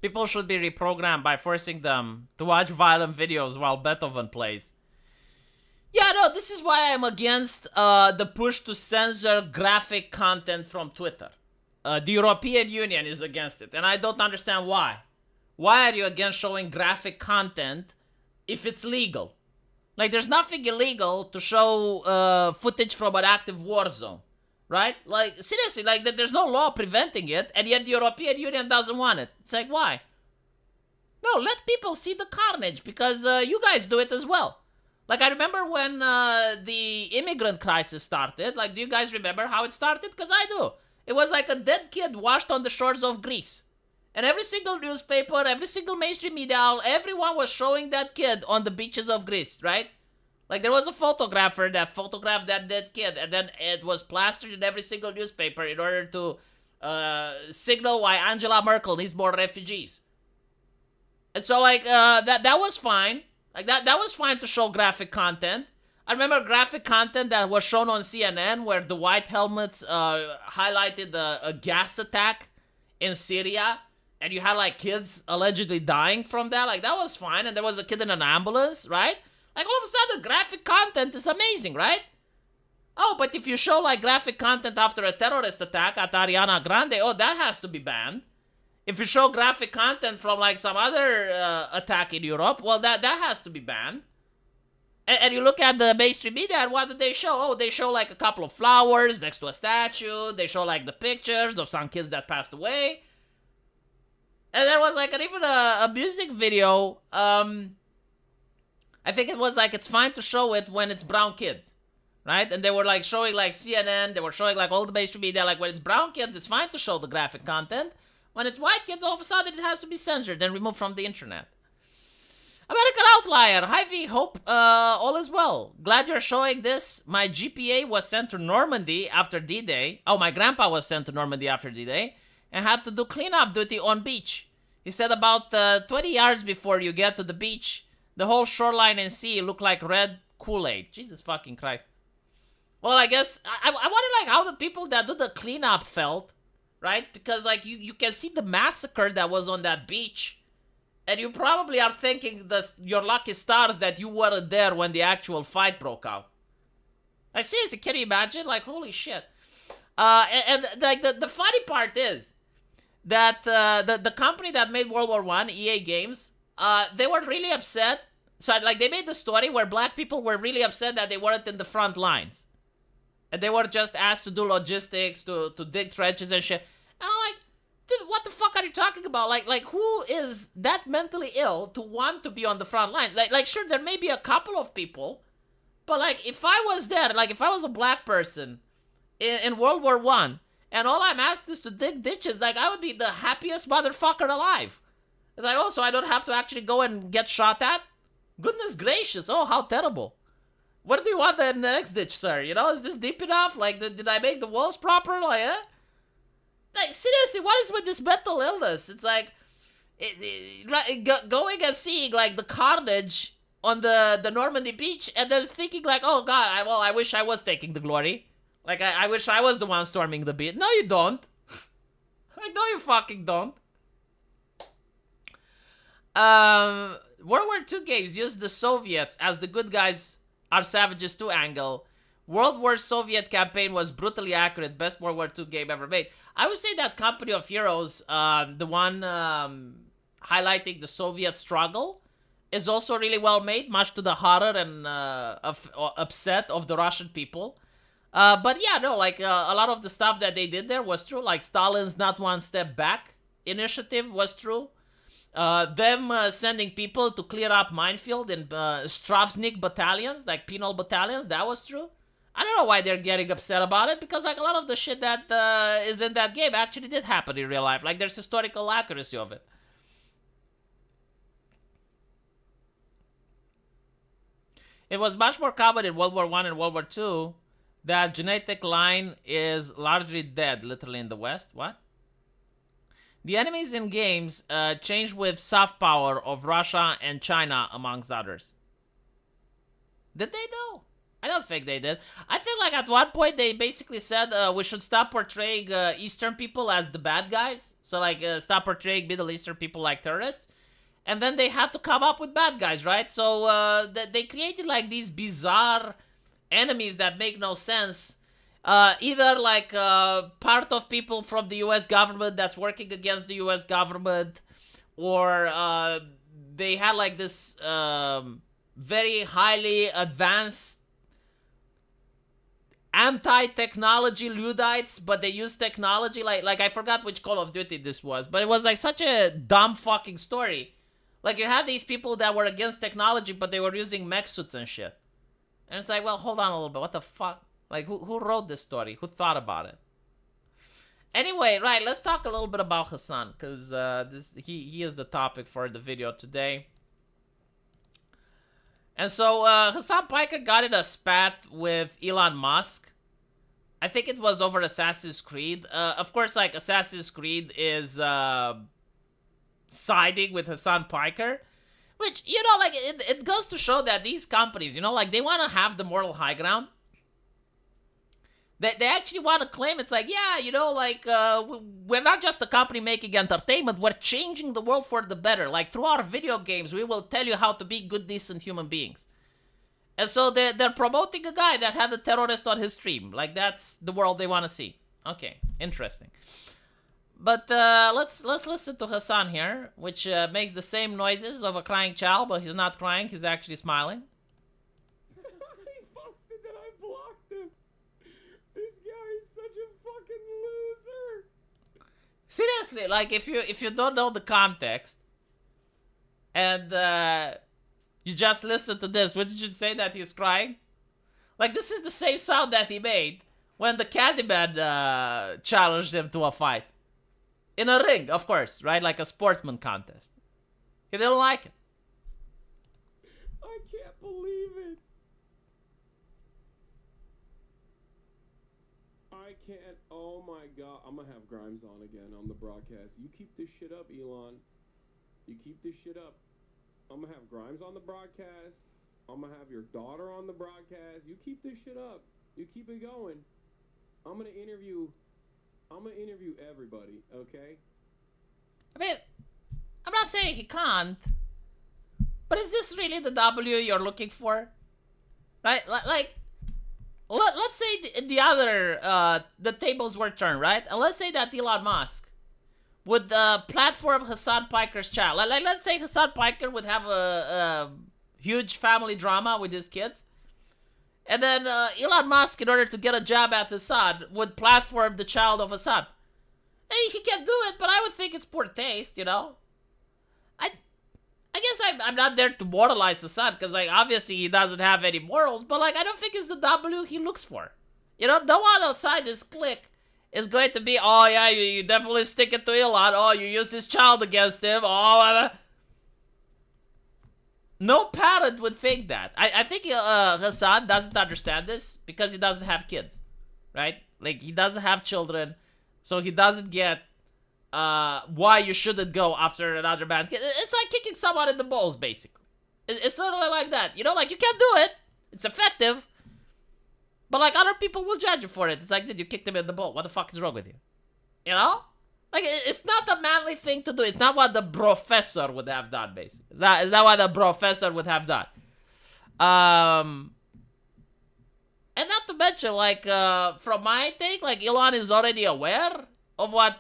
Speaker 1: People should be reprogrammed by forcing them to watch violent videos while Beethoven plays. Yeah, no, this is why I'm against the push to censor graphic content from Twitter. The European Union is against it, and I don't understand why. Why are you against showing graphic content if it's legal? Like, there's nothing illegal to show footage from an active war zone. Right? Like, seriously, like, there's no law preventing it, and yet the European Union doesn't want it. It's like, why? No, let people see the carnage, because you guys do it as well. Like, I remember when the immigrant crisis started. Like, do you guys remember how it started? Because I do. It was like a dead kid washed on the shores of Greece. And every single newspaper, every single mainstream media, everyone was showing that kid on the beaches of Greece, right? Like, there was a photographer that photographed that dead kid, and then it was plastered in every single newspaper in order to signal why Angela Merkel needs more refugees. And so, like, that was fine. Like, that was fine to show graphic content. I remember graphic content that was shown on CNN where the white helmets highlighted a gas attack in Syria, and you had, like, kids allegedly dying from that. Like, that was fine, and there was a kid in an ambulance, right? Like, all of a sudden, graphic content is amazing, right? Oh, but if you show, like, graphic content after a terrorist attack at Ariana Grande, oh, that has to be banned. If you show graphic content from, like, some other attack in Europe, well, that has to be banned. And you look at the mainstream media, and what do they show? Oh, they show, like, a couple of flowers next to a statue. They show, like, the pictures of some kids that passed away. And there was, like, even a music video, I think it was like, it's fine to show it when it's brown kids, right? And they were like showing like CNN, they were showing like all the mainstream media, like when it's brown kids, it's fine to show the graphic content. When it's white kids, all of a sudden it has to be censored and removed from the internet. American Outlier, Hy-Vee, hope all is well. Glad you're showing this. My GPA was sent to Normandy after D-Day. Oh, my grandpa was sent to Normandy after D-Day and had to do cleanup duty on beach. He said about 20 yards before you get to the beach, the whole shoreline and sea look like red Kool-Aid. Jesus fucking Christ. Well, I guess, I wonder, like, how the people that do the cleanup felt, right? Because, like, you can see the massacre that was on that beach, and you probably are thinking your lucky stars that you weren't there when the actual fight broke out. Like, seriously, can you imagine? Like, holy shit. And like, the funny part is that the company that made World War I, EA Games, they were really upset. So, like, they made the story where black people were really upset that they weren't in the front lines. And they were just asked to do logistics, to dig trenches and shit. And I'm like, dude, what the fuck are you talking about? Like, who is that mentally ill to want to be on the front lines? Like, sure, there may be a couple of people, But like, if I was there, like if I was a black person in World War One, and all I'm asked is to dig ditches, like I would be the happiest motherfucker alive. It's like, oh, so I don't have to actually go and get shot at? Goodness gracious, oh, how terrible. What do you want in the next ditch, sir? You know, is this deep enough? Like, did I make the walls proper? Like, Like, seriously, what is with this mental illness? It's like, going and seeing, like, the carnage on the Normandy beach, and then thinking, like, oh, God, I wish I was taking the glory. Like, I wish I was the one storming the beach. No, you don't. Like, no, you fucking don't. World War II games used the Soviets as the good guys are savages too angle. World War Soviet campaign was brutally accurate. Best World War II game ever made. I would say that Company of Heroes, the one highlighting the Soviet struggle, is also really well made, much to the horror and upset of the Russian people. But yeah, no, like a lot of the stuff that they did there was true. Like Stalin's not one step back initiative was true. Them sending people to clear up minefield in Stravsnik battalions, like penal battalions, that was true. I don't know why they're getting upset about it, because like a lot of the shit that is in that game actually did happen in real life. Like there's historical accuracy of it. It was much more common in World War I and World War II that genetic line is largely dead, literally in the West. What? The enemies in games changed with soft power of Russia and China, amongst others. Did they though? I don't think they did. I think like at one point they basically said we should stop portraying Eastern people as the bad guys. So like stop portraying Middle Eastern people like terrorists. And then they had to come up with bad guys, right? So they created like these bizarre enemies that make no sense. Either like part of people from the US government that's working against the US government, or they had like this very highly advanced anti-technology Luddites, but they use technology like I forgot which Call of Duty this was, but it was like such a dumb fucking story. Like you had these people that were against technology, but they were using mech suits and shit. And it's like, well, hold on a little bit, what the fuck? Like, who wrote this story? Who thought about it? Anyway, right, let's talk a little bit about Hasan, because he is the topic for the video today. And so, Hassan Piker got in a spat with Elon Musk. I think it was over Assassin's Creed. Of course, like, Assassin's Creed is siding with Hassan Piker. Which, you know, like, it goes to show that these companies, you know, like, they want to have the moral high ground. They actually want to claim it's like, yeah, you know, like, we're not just a company making entertainment, we're changing the world for the better. Like, through our video games, we will tell you how to be good, decent human beings. And so they're promoting a guy that had a terrorist on his stream. Like, that's the world they want to see. Okay, interesting. But let's listen to Hasan here, which makes the same noises of a crying child, but he's not crying, he's actually smiling.
Speaker 4: He posted that I blocked him. This guy is such a fucking loser.
Speaker 1: Seriously, like if you don't know the context, and you just listen to this, wouldn't you say that he's crying? Like this is the same sound that he made when the Candyman challenged him to a fight. In a ring, of course, right? Like a sportsman contest. He didn't like it.
Speaker 4: I can't believe it. I can't. Oh my god. I'm gonna have Grimes on again on the broadcast. You keep this shit up, Elon. You keep this shit up. I'm gonna have Grimes on the broadcast. I'm gonna have your daughter on the broadcast. You keep this shit up. You keep it going. I'm gonna interview everybody, okay?
Speaker 1: I mean, I'm not saying he can't, but is this really the W you're looking for? Right? Like, let's say the other, the tables were turned, right? And let's say that Elon Musk would platform Hassan Piker's child. Like, let's say Hassan Piker would have a huge family drama with his kids. And then Elon Musk, in order to get a job at Hasan, would platform the child of Hasan. Hey, he can do it, but I would think it's poor taste, you know? I guess I'm not there to moralize Hassan, because, like, obviously he doesn't have any morals, but, like, I don't think it's the W he looks for. You know, no one outside this clique is going to be, oh, yeah, you definitely stick it to Elon. Oh, you use this child against him. Oh, no parent would think that. I think Hassan doesn't understand this because he doesn't have kids, right? Like, he doesn't have children, so he doesn't get why you shouldn't go after another man's kid. It's like kicking someone in the balls, basically. It's literally like that. You know, like, you can't do it. It's effective. But, like, other people will judge you for it. It's like, dude, you kicked him in the ball. What the fuck is wrong with you? You know? Like, it's not a manly thing to do. It's not what the professor would have done, basically. It's not what the professor would have done. And not to mention, like, from my take, like, Elon is already aware of what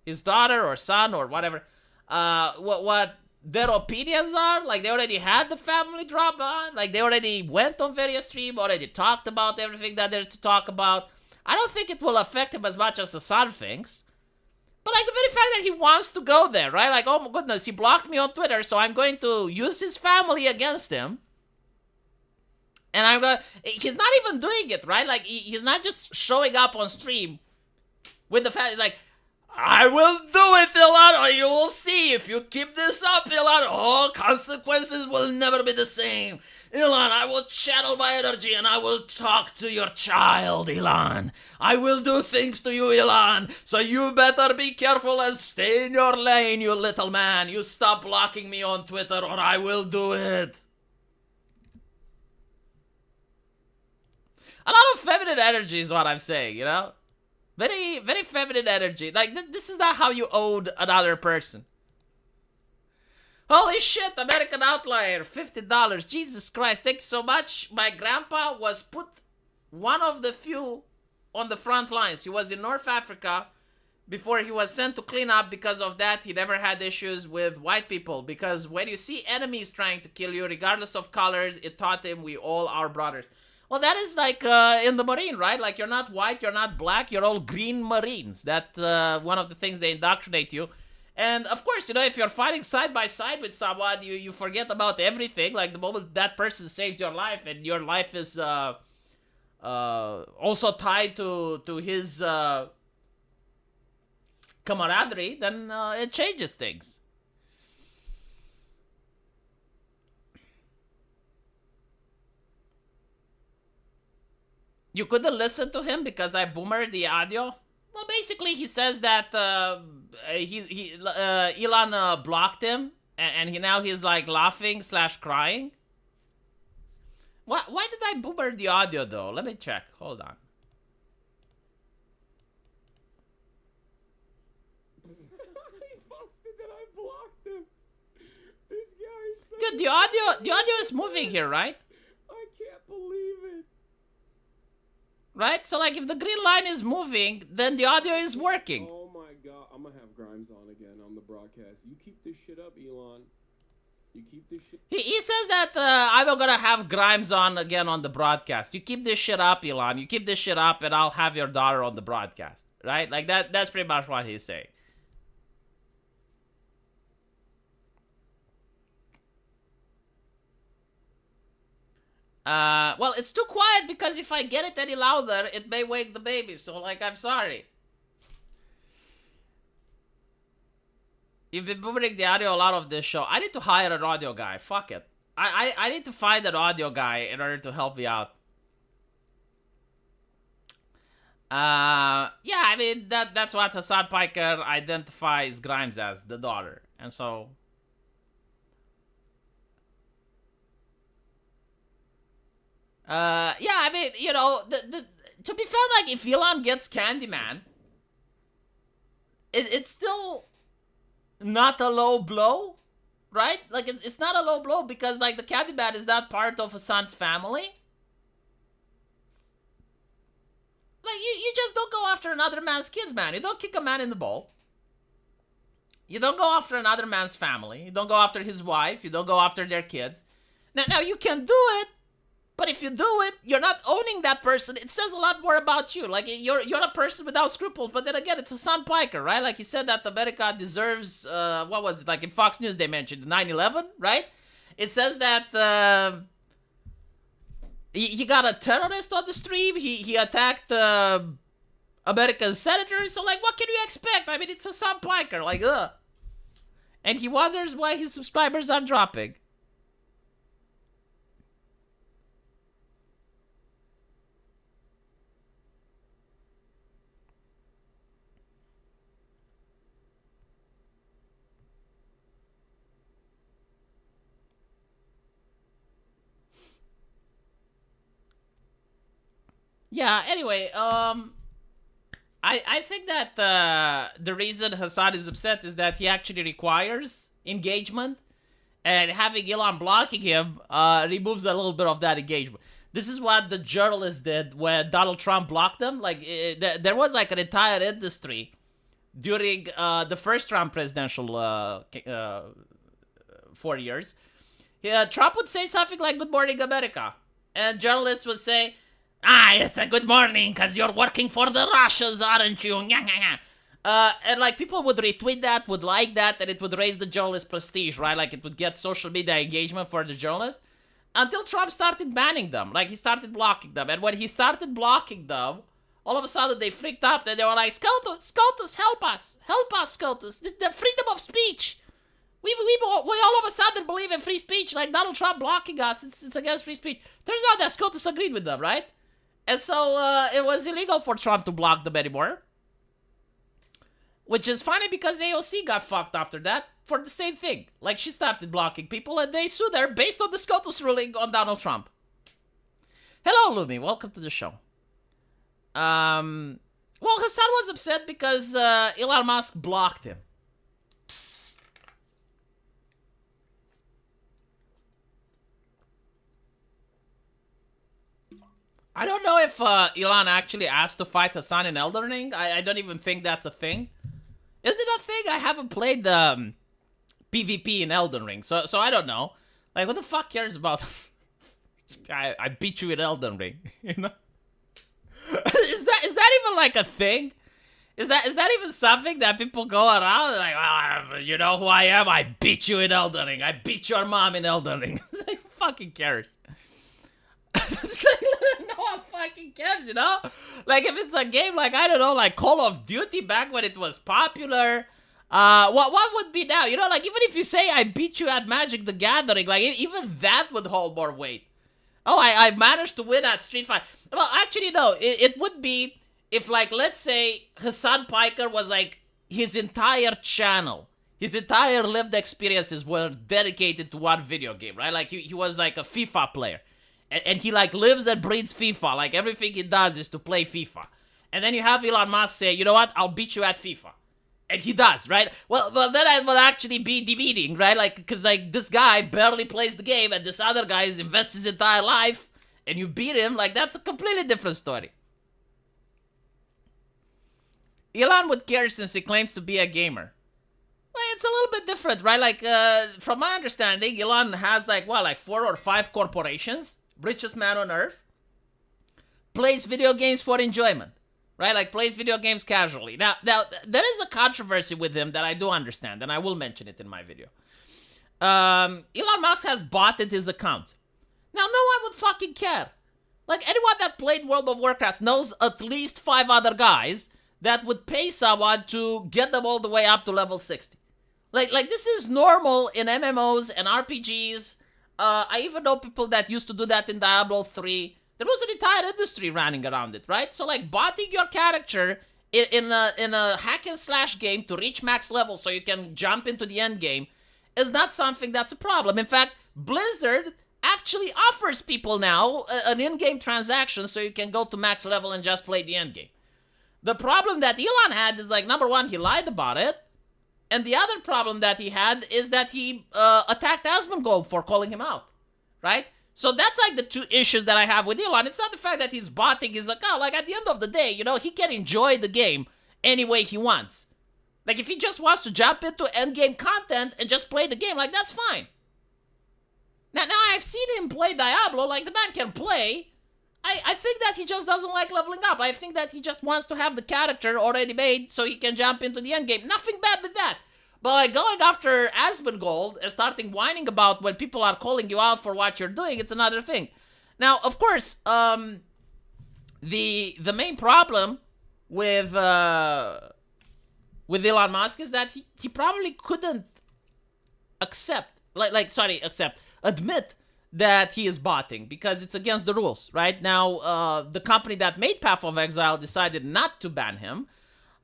Speaker 1: his daughter or son or whatever, what their opinions are. Like, they already had the family drama. Like, they already went on various streams, already talked about everything that there's to talk about. I don't think it will affect him as much as Hassan thinks. But, like, the very fact that he wants to go there, right? Like, oh my goodness, he blocked me on Twitter, so I'm going to use his family against him. And I'm going to... He's not even doing it, right? Like, he's not just showing up on stream with the fact... He's like, I will do it, Elon, or you will see. If you keep this up, Elon, oh, consequences will never be the same. Elon, I will channel my energy and I will talk to your child, Elon. I will do things to you, Elon. So you better be careful and stay in your lane, you little man. You stop blocking me on Twitter or I will do it. A lot of feminine energy is what I'm saying, you know? Very, very feminine energy. Like, this is not how you own another person. Holy shit, American Outlier, $50. Jesus Christ, thank you so much. My grandpa was put one of the few on the front lines. He was in North Africa before he was sent to clean up. Because of that, he never had issues with white people. Because when you see enemies trying to kill you, regardless of colors, it taught him we all are brothers. Well, that is like in the Marine, right? Like, you're not white, you're not black, you're all green Marines. That's one of the things they indoctrinate you. And, of course, you know, if you're fighting side by side with someone, you forget about everything. Like, the moment that person saves your life and your life is also tied to his camaraderie, then it changes things. You couldn't listen to him because I boomered the audio? Well, basically, he says that Elon blocked him, and he's like laughing / crying. Why did I boomer the audio though? Let me check. Hold on.
Speaker 4: He posted that I blocked him. This guy is so...
Speaker 1: Dude, the audio is moving here, right?
Speaker 4: I can't believe it.
Speaker 1: Right? So, like, if the green line is moving, then the audio is working.
Speaker 4: Oh my god, I'm gonna have Grimes on again on the broadcast. You keep this shit up, Elon. You keep this shit...
Speaker 1: He says that I'm gonna have Grimes on again on the broadcast. You keep this shit up, Elon. You keep this shit up, and I'll have your daughter on the broadcast. Right? Like, that's pretty much what he's saying. Well, it's too quiet because if I get it any louder, it may wake the baby. So, like, I'm sorry. You've been booming the audio a lot of this show. I need to hire an audio guy. Fuck it. I need to find an audio guy in order to help me out. Yeah, I mean, that's what Hassan Piker identifies Grimes as, the daughter. And so... yeah, I mean, you know, to be fair, like, if Elon gets Candyman, it's still not a low blow, right? Like, it's not a low blow because, like, the Candyman is not part of Hassan's family. Like, you just don't go after another man's kids, man. You don't kick a man in the ball. You don't go after another man's family. You don't go after his wife. You don't go after their kids. Now you can do it But if you do it, you're not owning that person. It says a lot more about you. Like, you're a person without scruples. But then again, it's Hassan Piker, right? Like, he said that America deserves, what was it? Like, in Fox News, they mentioned 9/11, right? It says that he got a terrorist on the stream. He attacked America's senators. So, like, what can you expect? I mean, it's Hassan Piker. Like, ugh. And he wonders why his subscribers are dropping. Yeah, anyway, I think that the reason Hassan is upset is that he actually requires engagement, and having Elon blocking him removes a little bit of that engagement. This is what the journalists did when Donald Trump blocked them. Like, there was like an entire industry during the first Trump presidential 4 years. Trump would say something like, "Good morning, America," and journalists would say, "It's a good morning because you're working for the Russians, aren't you?" And like, people would retweet that, would like that, and it would raise the journalist prestige, right? Like, it would get social media engagement for the journalists, until Trump started banning them. Like, he started blocking them. And when he started blocking them, all of a sudden they freaked out and they were like, "SCOTUS, help us, SCOTUS, the freedom of speech. We all of a sudden believe in free speech. Like, Donald Trump blocking us, it's against free speech." Turns out that SCOTUS agreed with them, right? And so it was illegal for Trump to block them anymore. Which is funny because AOC got fucked after that for the same thing. Like, she started blocking people and they sued her based on the SCOTUS ruling on Donald Trump. Hello, Lumi. Welcome to the show. Well, Hassan was upset because Elon Musk blocked him. I don't know if Elon actually asked to fight Hassan in Elden Ring. I don't even think that's a thing. Is it a thing? I haven't played the PvP in Elden Ring, so I don't know. Like, who the fuck cares about... I beat you in Elden Ring, you know? Is that even like a thing? Is that even something that people go around like, "Well, you know who I am? I beat you in Elden Ring. I beat your mom in Elden Ring." It's like, who fucking cares? It's like, no one fucking cares, you know? Like, if it's a game like, I don't know, like Call of Duty back when it was popular, what would be now? You know, like, even if you say I beat you at Magic the Gathering, like, even that would hold more weight. Oh, I managed to win at Street Fighter. Well, actually, no, it would be if, like, let's say Hassan Piker was, like, his entire channel, his entire lived experiences were dedicated to one video game, right? Like, he was, like, a FIFA player. And he, like, lives and breathes FIFA. Like, everything he does is to play FIFA. And then you have Elon Musk say, "You know what? I'll beat you at FIFA." And he does, right? Well, then it will actually be demeaning, right? Like, because, like, this guy barely plays the game, and this other guy invests his entire life, and you beat him. Like, that's a completely different story. Elon would care since he claims to be a gamer. Well, it's a little bit different, right? Like, from my understanding, Elon has, like, what, like 4 or 5 corporations? Richest man on earth, plays video games for enjoyment, right? Like, plays video games casually. Now, there is a controversy with him that I do understand, and I will mention it in my video. Elon Musk has botted his account. Now, no one would fucking care. Like, anyone that played World of Warcraft knows at least 5 other guys that would pay someone to get them all the way up to level 60. Like this is normal in MMOs and RPGs. I even know people that used to do that in Diablo 3. There was an entire industry running around it, right? So, like, botting your character in a hack and slash game to reach max level so you can jump into the end game is not something that's a problem. In fact, Blizzard actually offers people now an in-game transaction so you can go to max level and just play the end game. The problem that Elon had is, like, number one, he lied about it. And the other problem that he had is that he attacked Asmongold for calling him out, right? So that's, like, the 2 issues that I have with Elon. It's not the fact that he's botting. He's like, oh, like, at the end of the day, you know, he can enjoy the game any way he wants. Like, if he just wants to jump into endgame content and just play the game, like, that's fine. Now I've seen him play Diablo, like the man can play. I think that he just doesn't like leveling up. I think that he just wants to have the character already made so he can jump into the endgame. Nothing bad with that. But like going after Asmongold and starting whining about when people are calling you out for what you're doing, it's another thing. Now, of course, the main problem with Elon Musk is that he probably couldn't admit that he is botting because it's against the rules, right? Now, the company that made Path of Exile decided not to ban him.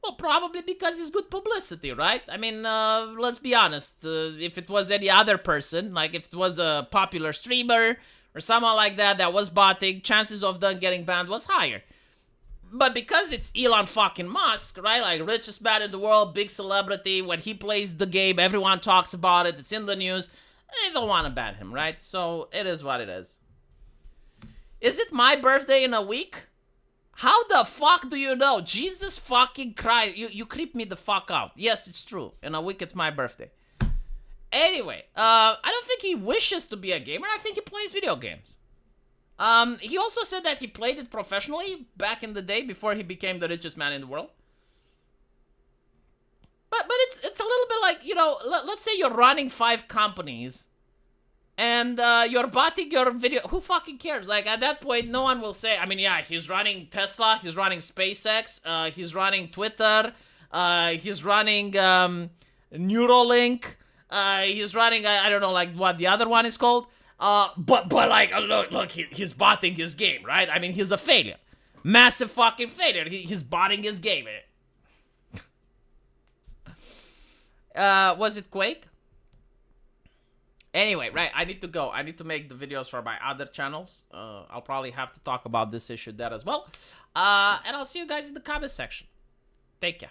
Speaker 1: Well, probably because it's good publicity, right? I mean, let's be honest. If it was any other person, like if it was a popular streamer or someone like that was botting, chances of them getting banned was higher. But because it's Elon fucking Musk, right? Like richest man in the world, big celebrity. When he plays the game, everyone talks about it. It's in the news. They don't want to ban him, right? So it is what it is. Is it my birthday in a week? How the fuck do you know? Jesus fucking Christ. You creep me the fuck out. Yes, it's true. In a week, it's my birthday. Anyway, I don't think he wishes to be a gamer. I think he plays video games. He also said that he played it professionally back in the day before he became the richest man in the world. But it's a little bit like, you know, let's say you're running 5 companies and you're botting your video. Who fucking cares? Like, at that point, no one will say, I mean, yeah, he's running Tesla, he's running SpaceX, he's running Twitter, he's running Neuralink, he's running, I don't know, like, what the other one is called. But like, look, he's botting his game, right? I mean, he's a failure. Massive fucking failure. He's botting his game. Was it Quake? Anyway, right, I need to go. I need to make the videos for my other channels. I'll probably have to talk about this issue there as well. And I'll see you guys in the comment section. Take care.